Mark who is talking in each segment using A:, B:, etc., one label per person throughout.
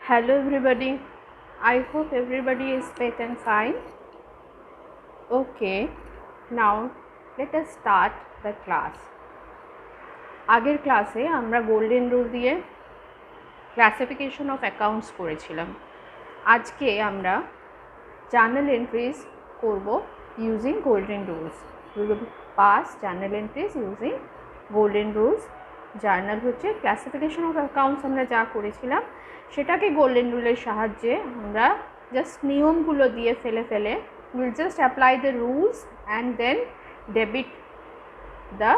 A: Hello everybody, I hope everybody is fit and fine. Okay, now let us start the class. আগের ক্লাসে আমরা golden rule দিয়ে classification of accounts করেছিলাম। আজকে আমরা জার্নাল এন্ট্রিজ করব using golden rules. We will pass journal entries using golden rules. Journal হচ্ছে classification of accounts আমরা যা করেছিলাম সেটাকে গোল্ডেন রুলের সাহায্যে আমরা জাস্ট নিয়মগুলো দিয়ে ফেলে will just apply the rules and then debit the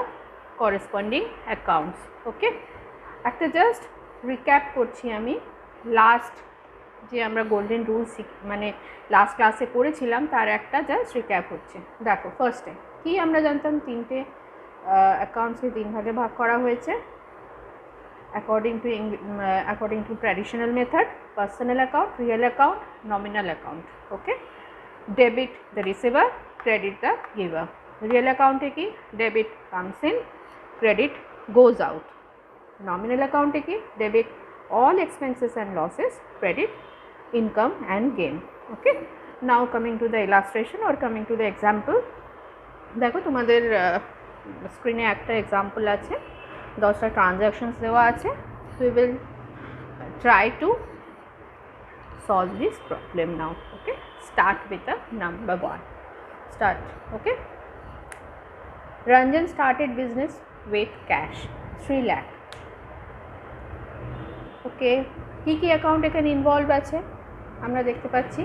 A: corresponding accounts. Okay, একটা জাস্ট রিক্যাপ করছি আমি। লাস্ট যে আমরা গোল্ডেন রুলস মানে লাস্ট ক্লাসে করেছিলাম তার একটা জাস্ট রিক্যাপ হচ্ছে। দেখো, ফার্স্টে কি আমরা জানতাম, তিনটে অ্যাকাউন্টসকে তিন ভাগে ভাগ করা হয়েছে according to traditional method: personal account, real account, nominal account. Okay, debit the receiver, credit the giver. Real account e ki debit comes in, credit goes out. Nominal account e ki debit all expenses and losses, credit income and gain. Okay, now coming to the illustration or coming to the example. দেখো তোমাদের স্ক্রিনে একটা example আছে, 10টা transactions দেওয়া আছে। we will try to solve this problem now. Okay, start with the number 1. Start. Okay, Ranjan started business with cash 3 lakh. ওকে, কি কি অ্যাকাউন্ট এখানে ইনভলভ আছে আমরা দেখতে পাচ্ছি?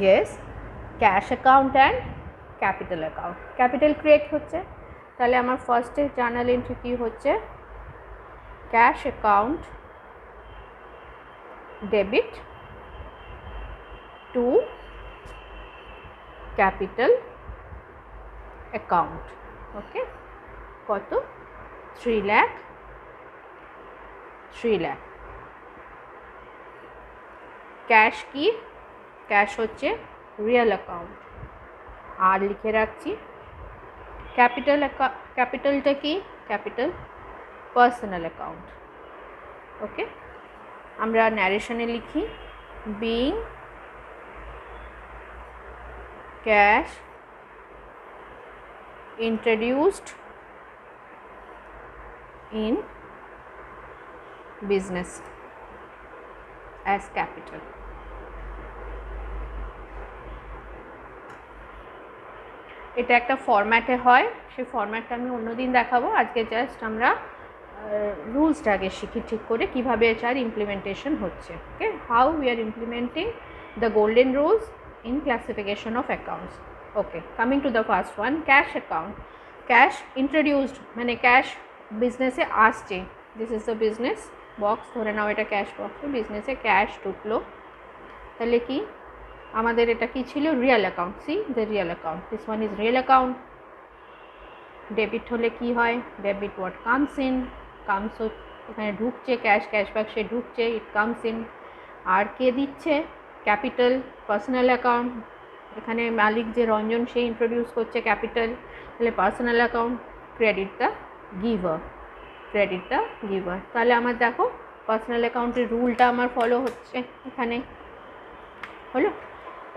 A: Yes, cash account and capital account. Capital create হচ্ছে, তাহলে আমার ফার্স্টে জার্নাল এন্ট্রি কী হচ্ছে? Cash account debit to capital account. Okay, কত? 3 lakh। ক্যাশ কি? ক্যাশ হচ্ছে রিয়েল অ্যাকাউন্ট, আর লিখে রাখছি। ক্যাপিটালটা কি? Capital personal account. ওকে, আমরা ন্যারেশনে লিখি being cash introduced in business as capital. এটা একটা ফরম্যাটে হয়, সেই ফরম্যাটটা আমি অন্যদিন দেখাবো। আজকে জাস্ট আমরা রুলসটাকে শিখি ঠিক করে কীভাবে এটার ইমপ্লিমেন্টেশন হচ্ছে। Okay, how we are implementing the golden rules in classification of accounts. Okay, coming to the first one, cash account. Cash introduced মানে ক্যাশ বিজনেসে আসছে। This is the business box, ধরে নাও এটা ক্যাশ বক্স। বিজনেসে cash ঢুকলো, তাহলে কি আমাদের এটা কি ছিল? Real account. C the real account, this one is real account. Debit হলে কি হয়? Debit what comes in, comes এখানে ঢুকছে, ক্যাশ বাক্সে ঢুকছে, ইট কামস ইন। আর কে দিচ্ছে? ক্যাপিটাল পার্সোনাল অ্যাকাউন্ট, এখানে মালিক যে রঞ্জন সে ইন্ট্রোডিউস করছে ক্যাপিটাল, তাহলে personal account. Credit the giver, তাহলে আমার দেখো পার্সোনাল অ্যাকাউন্টের রুলটা আমার ফলো হচ্ছে এখানে, হলো।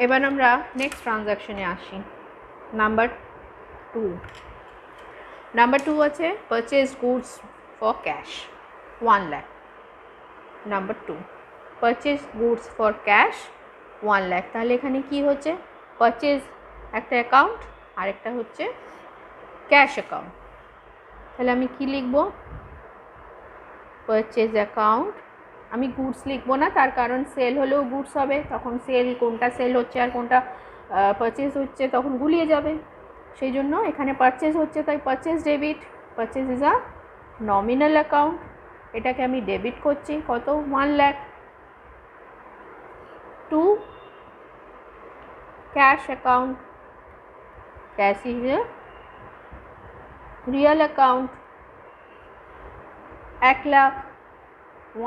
A: এবার আমরা নেক্সট ট্রানজ্যাকশনে আসি। নাম্বার 2 আছে purchase goods for cash 1 lakh। Number 2, purchase goods for cash 1 lakh। তাহলে এখানে কি হচ্ছে? পারচেজ একটা অ্যাকাউন্ট, আরেকটা হচ্ছে ক্যাশ অ্যাকাউন্ট। তাহলে আমি কি লিখব? Purchase account. আমি গুডস লিখবো না, তার কারণ সেল হলেও গুডস হবে, তখন সেল কোনটা সেল হচ্ছে আর কোনটা পারচেজ হচ্ছে তখন গুলিয়ে যাবে। সেই জন্য এখানে পারচেজ হচ্ছে, তাই purchase debit. Purchase is a nominal account, এটাকে আমি ডেবিট করছি। কত? 1 lakh। To cash account, cash is a real account, 1 lakh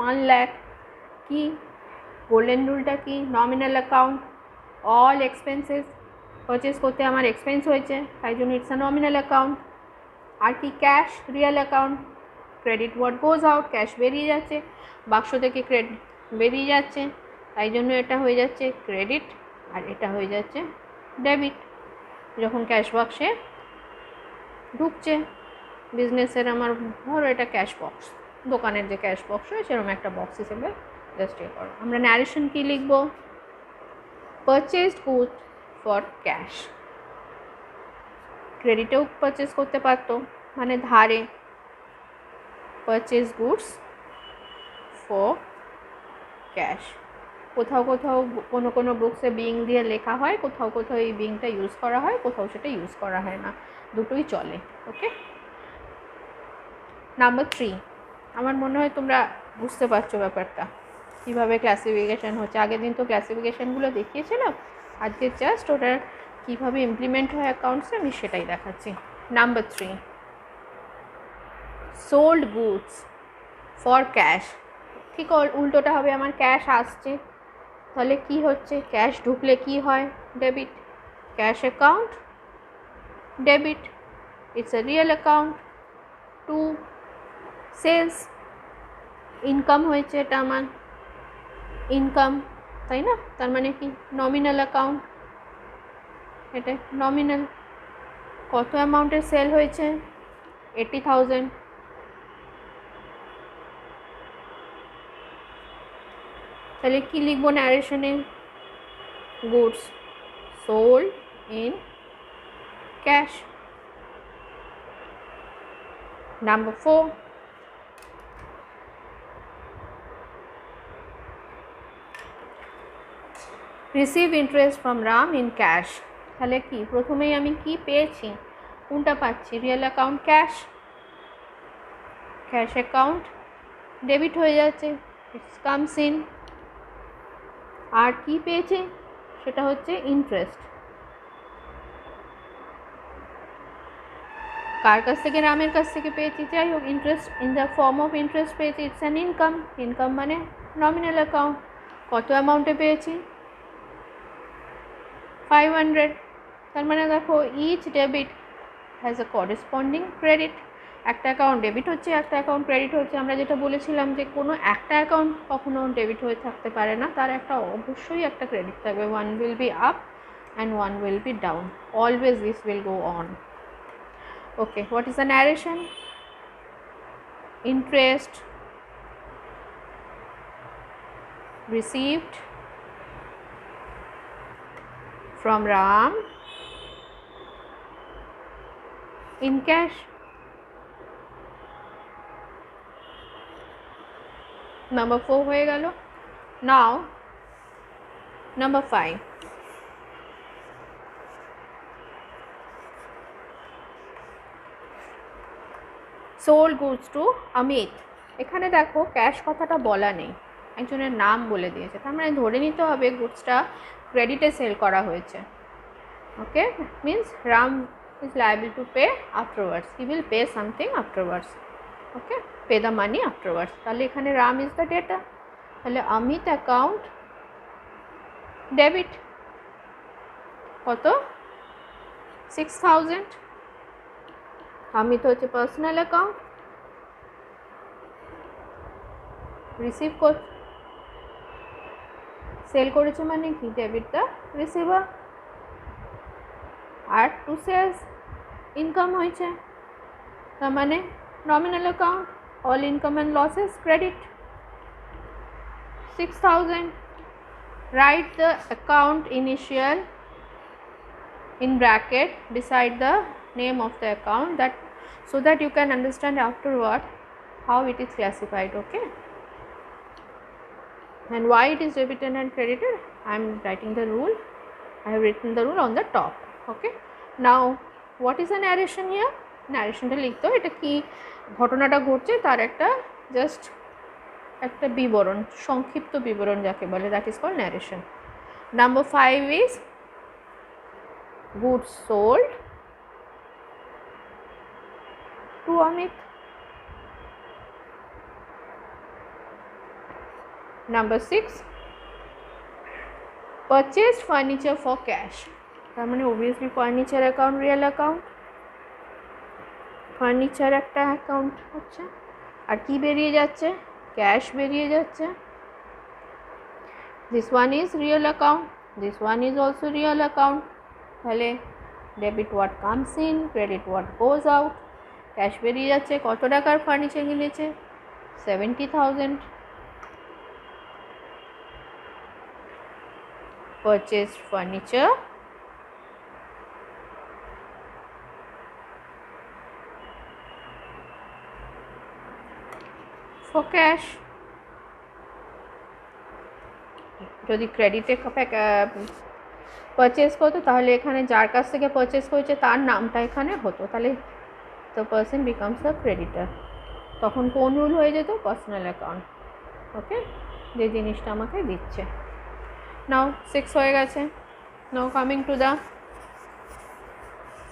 A: 1 lakh। কি গোল্ডেন রুলটা কি? Nominal account, all expenses, purchase করতে আমার এক্সপেন্স হয়েছে তাই জন্য ইটস আ নমিনাল অ্যাকাউন্ট। আর কি? Cash real account, credit what goes out, cash বেরিয়ে যাচ্ছে, বাক্স থেকে ক্রেডিট বেরিয়ে যাচ্ছে, তাই জন্য এটা হয়ে যাচ্ছে ক্রেডিট আর এটা হয়ে যাচ্ছে ডেবিট। যখন ক্যাশ বাক্সে ঢুকছে বিজনেসের, আমার ধরো এটা ক্যাশ বক্স, দোকানের যে ক্যাশ বক্স হয় সেরকম একটা বক্স হিসেবে জাস্ট এ করো। আমরা ন্যারেশন কী লিখব? পারচেজড গুড ফর ক্যাশ, ক্রেডিটেও পারচেস করতে পারতো মানে ধারে, পারচেজ গুডস ফর ক্যাশ। কোথাও কোথাও কোনো বুকসে বিং দিয়ে লেখা হয়, কোথাও কোথাও এই বিংটা ইউজ করা হয়, কোথাও সেটা ইউজ করা হয় না, দুটোই চলে। ওকে, নাম্বার 3, আমার মনে হয় তোমরা বুঝতে পারছো ব্যাপারটা কীভাবে ক্লাসিফিকেশান হচ্ছে। আগের দিন তো ক্লাসিফিকেশানগুলো দেখিয়েছিলাম, আজকে জাস্ট ওটার কীভাবে ইমপ্লিমেন্ট হয় অ্যাকাউন্টসে আমি সেটাই দেখাচ্ছি। Number 3, sold goods for cash. ঠিক উল্টোটা হবে, আমার ক্যাশ আসছে, তাহলে কি হচ্ছে, ক্যাশ ঢুকলে কি হয়, debit, cash account debit, it's a real account. 2, sales, income হয়েছে, এটা আমার ইনকাম, তাই না, তার মানে কি নমিনাল অ্যাকাউন্ট, এটা নমিনাল। কত অ্যামাউন্টের সেল হয়েছে, 80,000, তাহলে কি লিখবো ন্যারেশনে? Goods sold in cash. Number 4, receive interest from Ram in cash. তাহলে কি প্রথমেই আমি কি পেয়েছি, কোনটা পাচ্ছি, real account cash, cash account debit হয়ে যাচ্ছে, ইটস কামস ইন। আর কি পেয়েছে সেটা হচ্ছে ইন্টারেস্ট, কার কাছ থেকে, রামের কাছ থেকে পেয়েছি, যাই হোক interest in the form of interest পেয়েছি, ইটস অ্যান ইনকাম, ইনকাম মানে নমিনাল অ্যাকাউন্ট। কত অ্যামাউন্টে পেয়েছি, 500, তার মানে দেখো each debit has a corresponding credit. একটা অ্যাকাউন্ট ডেবিট হচ্ছে, একটা অ্যাকাউন্ট ক্রেডিট হচ্ছে। আমরা যেটা বলেছিলাম যে কোনো একটা অ্যাকাউন্ট কখনো ডেবিট হয়ে থাকতে পারে না, তার একটা অবশ্যই একটা ক্রেডিট থাকবে। One will be up and one will be down, always this will go on. Okay, what is the narration? Interest received from Ram in cash. Number 4 হয়ে গেল। Now number 5, sold goods to Amit। এখানে দেখো cash কথাটা বলা নেই, একজনের নাম বলে দিয়েছে, তার মানে ধরে নিতে হবে গুডসটা ক্রেডিটে সেল করা হয়েছে। Okay, means Ram is liable to pay afterwards, he will pay something afterwards. Okay, pay the money afterwards. তাহলে এখানে রাম ইজ দ্য ডেটা, তাহলে অমিত অ্যাকাউন্ট ডেবিট, কত, 6,000। অমিত হচ্ছে পার্সোনাল অ্যাকাউন্ট, রিসিভ কর, সেল করেছে মানে কি, ডেবিট দ্য রিসিভার। আর টু সেলস, ইনকাম হয়েছে, তার মানে nominal account, all income and losses credit, 6,000। write the account initial in bracket beside the name of the account, that so that you can understand afterward how it is classified. Okay, and why it is debited and credited, I am writing the rule, I have written the rule on the top. Okay, now what is a narration here? ন্যারেশনটা লিখতে হয়, এটা কি ঘটনাটা ঘটছে তার একটা just একটা বিবরণ, সংক্ষিপ্ত বিবরণ যাকে বলে, that is called narration. Number 5 is goods sold to Amit. Number 6, purchased furniture for cash. তার মানে obviously furniture account real account, furniture একটা অ্যাকাউন্ট হচ্ছে, আর কি বেরিয়ে যাচ্ছে? ক্যাশ বেরিয়ে যাচ্ছে। This one is real account, this one is also real account. তাহলে debit what comes in, credit what goes out. Cash বেরিয়ে যাচ্ছে, কত টাকার ফার্নিচার কিনেছে? 70,000। purchased furniture for cash। যদি ক্রেডিটে পারচেস করতো তাহলে এখানে যার কাছ থেকে পারচেস করেছে তার নামটা এখানে হতো, তাহলে the person becomes the creditor. তখন কোন রুল হয়ে যেত? Personal account. ওকে, যে জিনিসটা আমাকে দিচ্ছে। নাও 6 হয়ে গেছে। Now coming to the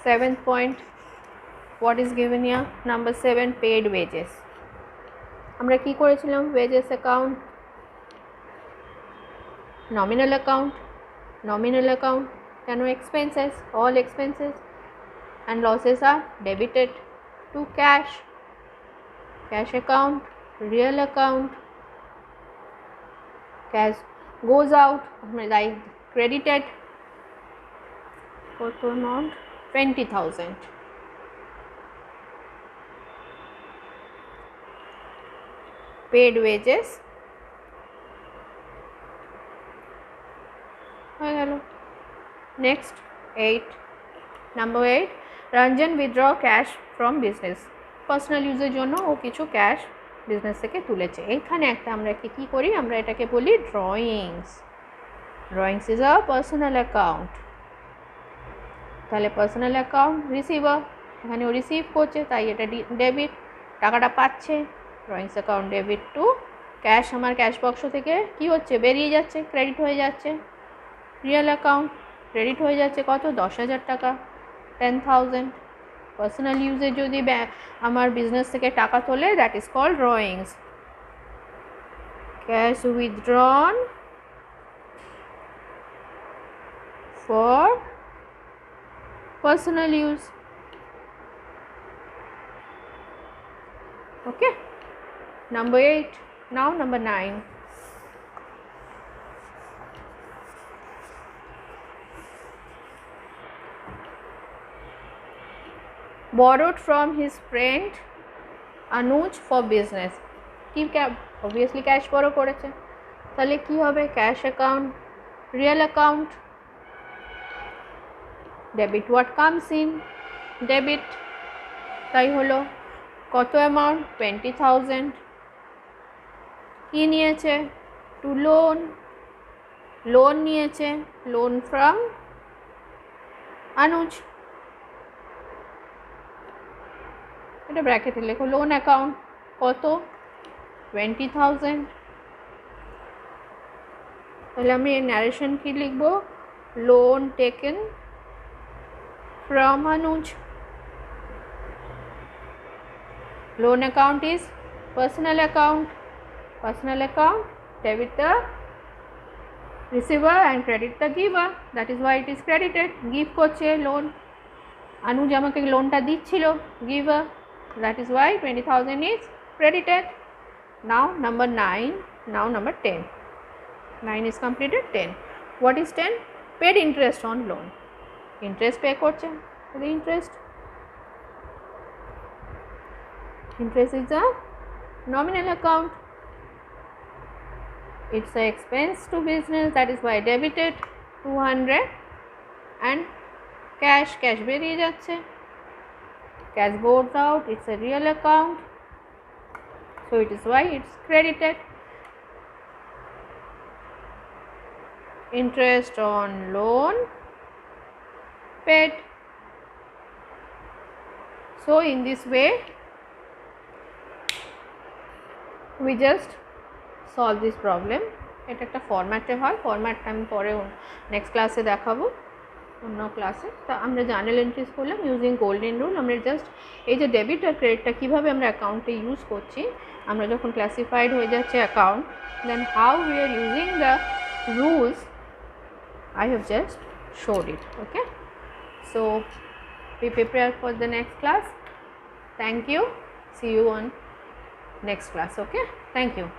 A: 7th point. What is given here? Number 7, paid wages. আমরা কি করেছিলাম? Wages account, nominal account, nominal account, কেন? expenses, all expenses and losses are debited to cash, cash account, real account, cash goes out, like credited, what amount? 20,000। paid wages হয়ে গেল। Next 8, number 8, Ranjan withdraw cash from business. Personal ইউজের জন্য ও কিছু cash business থেকে তুলেছে। এইখানে একটা আমরা কী করি? আমরা এটাকে বলি drawings. Drawings is a personal account. তাহলে পার্সোনাল অ্যাকাউন্ট, রিসিভার, এখানে ও রিসিভ করছে তাই এটা ডেবিট, টাকাটা পাচ্ছে। Drawings account debit two cash, আমার ক্যাশ বক্স থেকে কি হচ্ছে? বেরিয়ে যাচ্ছে, ক্রেডিট হয়ে যাচ্ছে। রিয়েল অ্যাকাউন্ট ক্রেডিট হয়ে যাচ্ছে কত? 10,000 টাকা, 10,000। পার্সোনাল ইউজে যদি আমার বিজনেস থেকে টাকা তোলে, that is called drawings. Cash withdrawn for personal use. Okay, number 8। Now number 9। borrowed from his friend Anuj for business। কি obviously ক্যাশ বড় করেছে, তাহলে কি হবে? Cash account, real account, debit what comes in, debit. তাই হলো কত amount? 20,000। কি নিয়েছে? টু লোন, লোন নিয়েছে, লোন ফ্রম অনুজ। এটা ব্র্যাকেটে লেখো। লোন অ্যাকাউন্ট কত? 20,000। তাহলে আমি ন্যারেশন কি লিখবো? Loan taken from Anuj. Loan account is personal account. Personal account debit the receiver and credit the giver, that is why it is credited. Give করছে লোন, অনুজ আমাকে লোনটা দিচ্ছিল, giver, that is why 20,000 is credited. Now number 9, now number 10. 9 is completed. 10, what is 10? Paid interest on loan. Interest pay korche, the interest is a nominal account, it's a expense to business, that is why debited 200 and cash বেরিয়ে যাচ্ছে, cash goes out, it's a real account, so it is why it's credited. Interest on loan paid. So in this way we just solve this problem. এটা একটা ফরম্যাটে হয়, ফরম্যাটটা আমি পরে next ক্লাসে দেখাবো, অন্য ক্লাসে। তা আমরা জার্নাল এন্ট্রিজ করলাম ইউজিং গোল্ডেন রুল। আমরা জাস্ট এই যে ডেবিট আর ক্রেডিটটা কীভাবে আমরা অ্যাকাউন্টে ইউজ করছি, আমরা যখন ক্লাসিফাইড হয়ে যাচ্ছে account, then how we are using the rules, I have just showed it. Okay, so be prepared for the next class. Thank you. See you on next class. Okay, thank you.